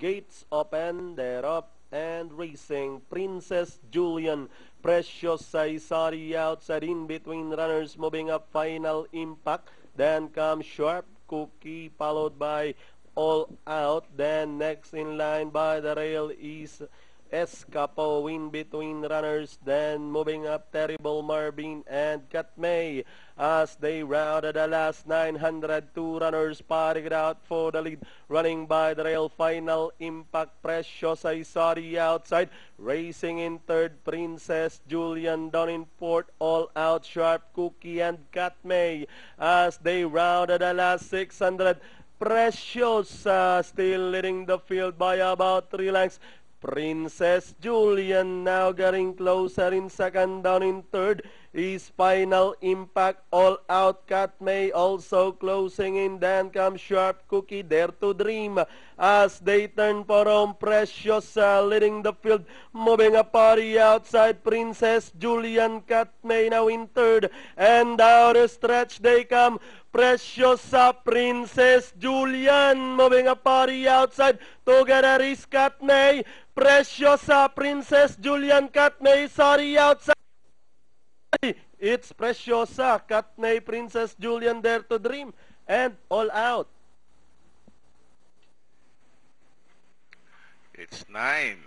Gates open, they're up and racing. Princess Julian, Precious Saisari outside, in between runners, moving up. Final Impact, then comes Sharp Cookie, followed by All Out. Then next in line by the rail is Escapo, in between runners, then moving up Terrible Marvin and Katmay as they rounded the last 902 runners, parting it out for the lead, running by the rail. Final Impact, Precious Aisari outside, racing in third, Princess Julian down in fourth, All Out, Sharp Cookie and Katmay as they rounded the last 600. Precious still leading the field by about 3 lengths. Princess Julian now getting closer in second, down in third is Final Impact, All Out, Katmay also closing in, then comes Sharp Cookie, Dare to Dream as they turn for home. Precious leading the field, moving a party outside. Princess Julian, Katmay now in third, and down the stretch they come. Precious Princess Julian, moving a party outside. Together is Katmay. Precious Princess Julian, Katmay, sorry, outside. It's Precious Katmay, Princess Julian, Dare to Dream, and All Out. It's 9.